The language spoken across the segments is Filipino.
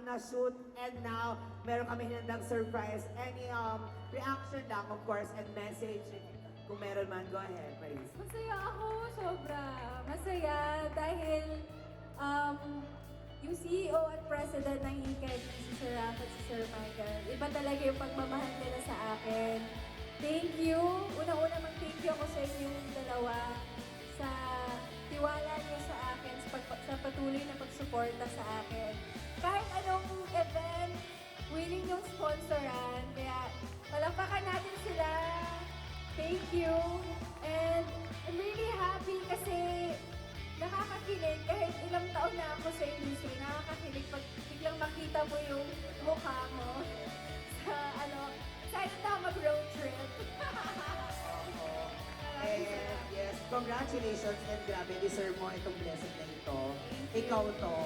na shoot and now meron kami hinandang surprise. Any reaction lang, of course, and message kung meron man. Go ahead, Maris. Masaya ako, sobra. Masaya dahil yung CEO at President ng Hikay, si Sir Raf at si Sir Michael, iba talaga yung pagmamahal nila sa akin. Thank you. Una-una mag-thank you ako sa inyong dalawa sa tiwala niyo sa akin, sa patuloy na pagsuporta sa akin. Kahit anong event, willing yung sponsoran. Kaya palakpakan natin sila. Thank you. And I'm really happy kasi nakakakilig. Kahit ilang taon na ako sa industry, nakakakilig pag biglang makita mo yung mukha mo sa excited na ako mag-road trip. And yes, congratulations and grabe, deserve mo itong blessing na ito. Ikaw to.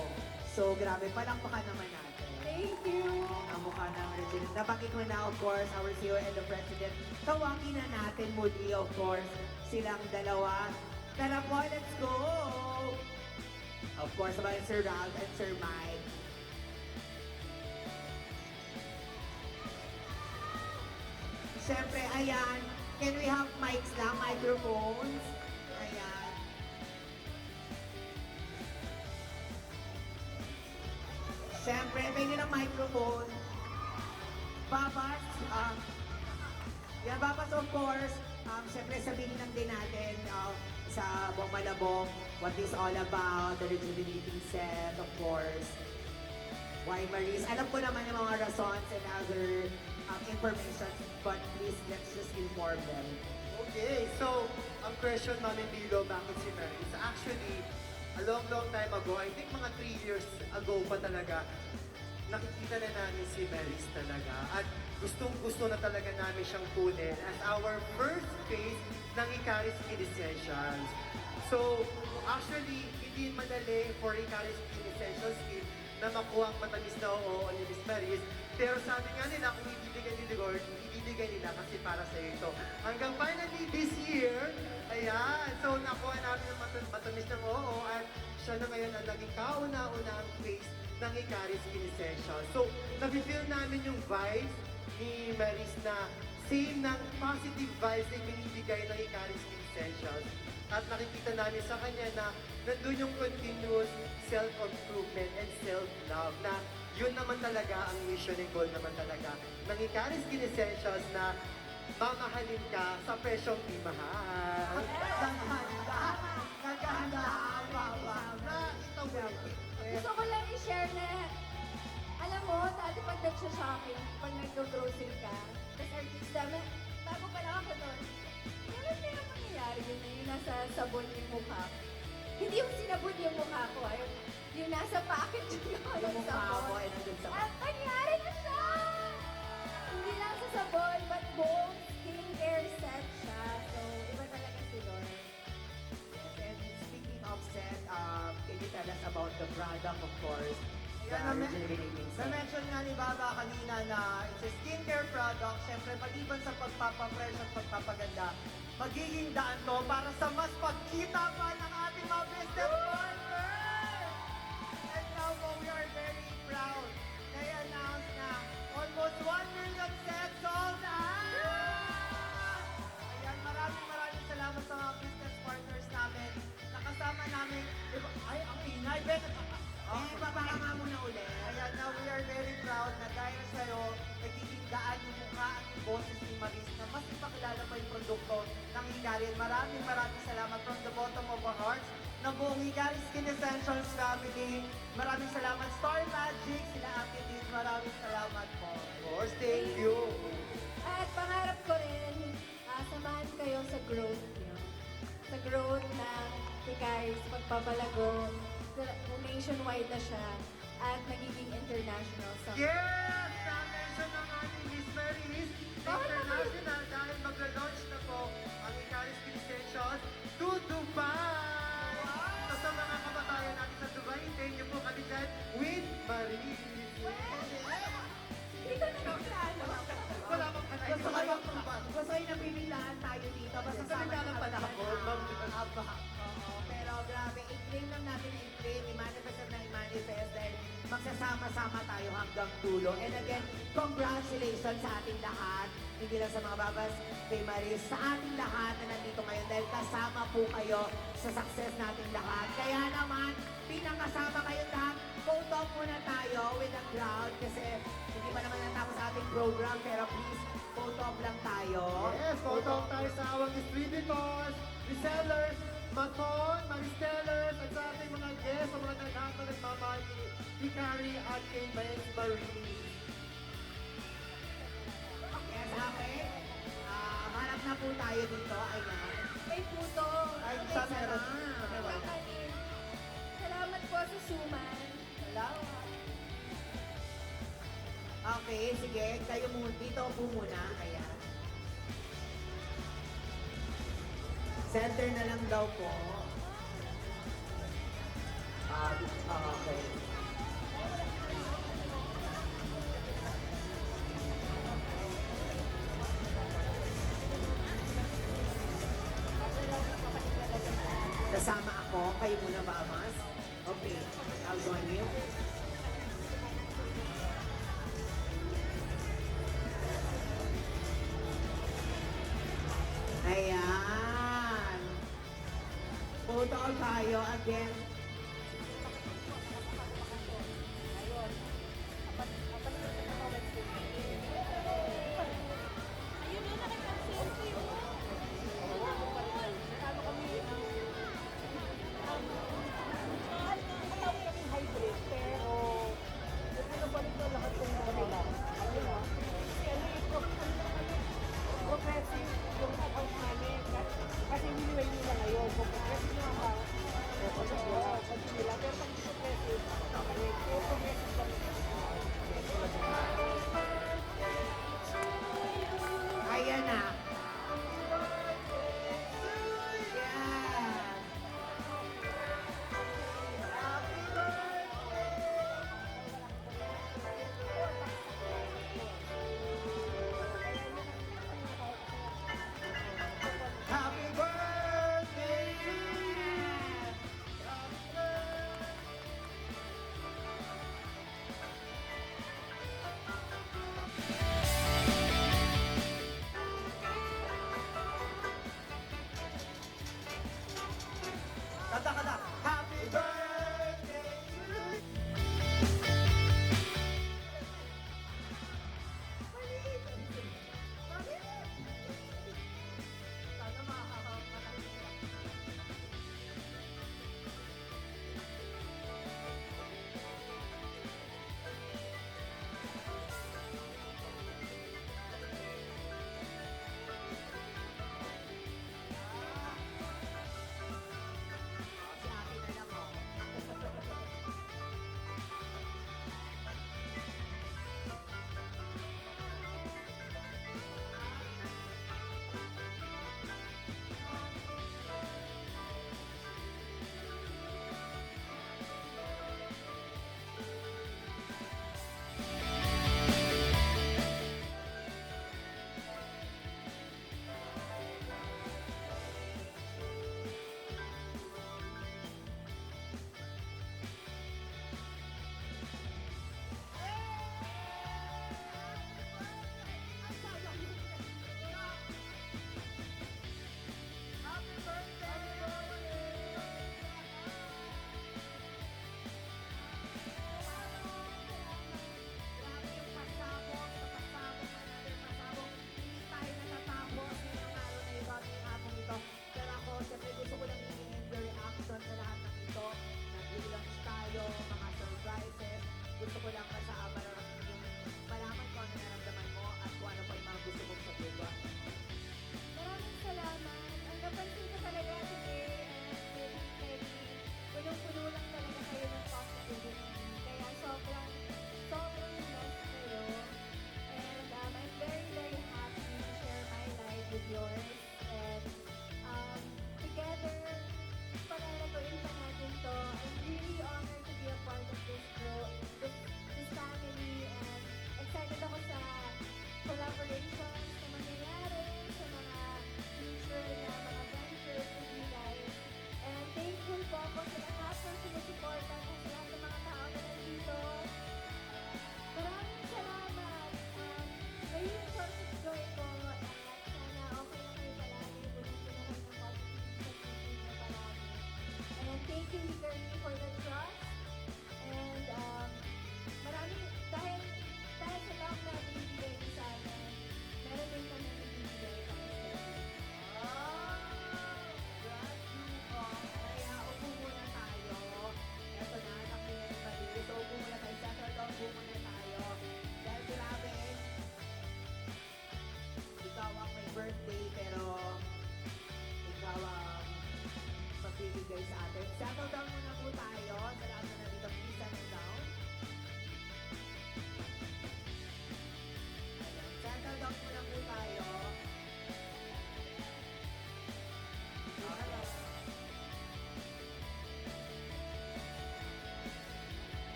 So grabe, palakpakan naman natin. Thank you. Ang mukha ng Regina. Nabanggit mo na, of course, our CEO and the President. Tawagin na natin muli, of course, silang dalawa. Tara po, let's go! Of course, about Sir Ralph and Sir Mike. Siyempre, ayan. Can we have mics lang, microphones? Ayan. Siyempre, pwede ng microphone. Babas, yan, Babas, of course. Siyempre, sabihin lang din natin sa buong Malabong what is all about, the rejuvenating set, of course. Why Maris? Alam ko naman yung mga rasons and other information, but please, let's just inform them. Okay, so, ang question namin Bilo, bakit si Maris? Actually, a long time ago, I think mga 3 years ago pa talaga, nakikita na namin si Maris talaga. At gustong-gusto na talaga namin siyang kunin as our first phase ng Icaris Skin Essentials. So, actually, hindi madali for Icaris Skin Essentials Skin na makuha ang matamis na oo ni Miss Maris. Pero sabi nga nila, kung ibibigay ni Lord, ibibigay nila kasi para sa ito. Hanggang finally this year, ayan, so nakuha namin ang matamis ng oo at siya na ngayon ang naging kauna-unahang face ng Icaris Skin Essentials. So, nabi-feel namin yung vibes ni Maris na same ng positive vibes na binibigay ng Icaris Skin Essentials. At nakikita namin sa kanya na nandun yung continuous self-improvement and self-love na yun naman talaga ang mission and goal naman talaga ng Icaris Skin Essentials na mamahalin ka sa presyong di mahal. Nagahanda Na itawag. Gusto ko lang i-share na, alam mo, dati pag nag-shopping, pag nag-grocery ka, tapos artista, bago pa lang ako doon, kailan kaya mangyayari yun na yung nasa sabon yung mukha ko? Hindi yung sinabon yung mukha ko, yung nasa package yung Yung mukha sabon. mo ay nandun sa At nangyari na siya! Hindi lang sa sabon, but buong skincare set siya. So, iba talaga si Lord. And speaking of set, can you tell us about the product, of course, the Yan, rejuvenating set? na-mention nga ni Baba kanina na it's a skincare product. Siyempre, maliban sa pagpapafresh at pagpapaganda, magiging daan to para sa mas pagkita pa ng ating mga business partners! And now po, we are very proud na i-announce na almost 1 million sets sold out! Ayan, maraming salamat sa mga business partners namin. Nakasama namin, ay, ang ingay, Ben! Ibabaka nga muna ulit. Ayan, now we are very proud na dahil sa'yo, nagiging daan yung mukha at yung boses ni Maris na mas ipakilala pa yung produkto ng Hikarin. Maraming salamat from the bottom of our hearts ng buong Hikarin Skin Essentials family. Maraming salamat Star Magic, sila Ate Liz. Maraming salamat po. Of course, thank you. At pangarap ko rin, samahan kayo sa growth niyo. Sa growth ng Icaris, pagpapalago, nationwide na siya, at nagiging international sa Yes! Na-mention ng ating Miss Maris, international dahil mag-launch na po ang Icaris Skin Essentials to Dubai! So sa mga kababayan natin sa Dubai, thank you po kami dyan with Maris! Dito na yung plano. Wala bang Gusto ko yung nabibilaan tayo dito. Basta Sa bigla ng panahon, ma'am. Oo, pero grabe, i-claim lang natin i-claim, i-manifest na i-manifest dahil magsasama-sama magsama tayo hanggang dulo. And again, congratulations sa ating lahat. Hindi lang sa mga babas kay Maris, sa ating lahat na nandito ngayon dahil kasama po kayo sa success nating lahat. Kaya naman, pinakasama kayo lahat. Photo muna tayo with the crowd kasi hindi pa naman natapos sa ating program pero please, photo lang tayo. Yes, photo tayo sa awang distributors, resellers, Macon, Maristellers, at sa ating mga guests, sa mga lahat na nagmamahal ni Hikari at kay Maris Marie. Yes, okay. Hanap na po tayo dito. Ayan. May puto. Ay, May saan meron? sarap. Kakanin. Salamat po sa suman. Salamat. Okay, sige. Kayo muna. Dito po muna. Ayan. Center na lang daw po. Okay. Kasama ako. Kayo muna ba, Mas? Okay. I'll join you. Ayan. Photo tayo again. Kasi hindi nila ngayon. Progressive yung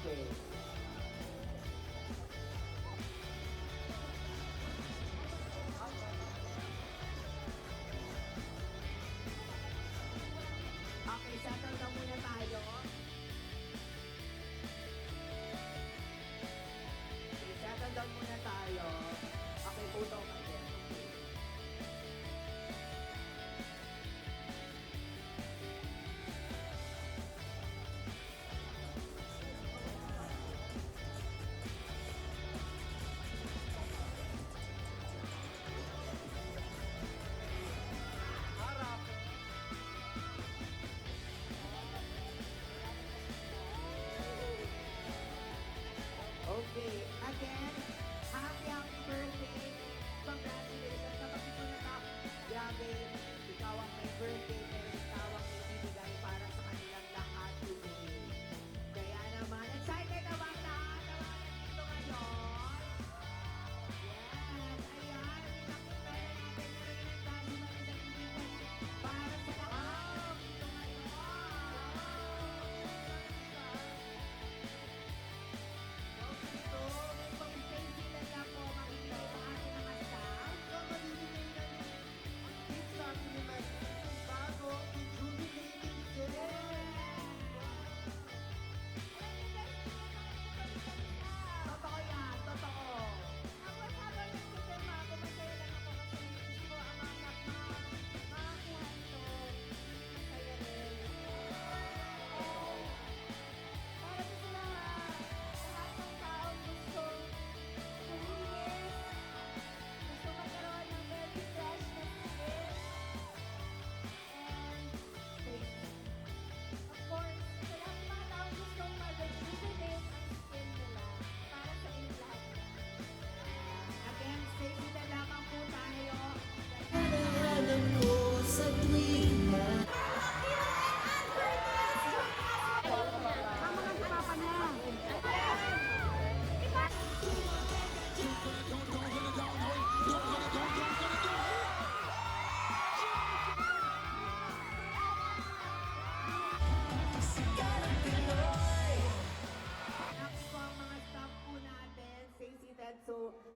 Okay.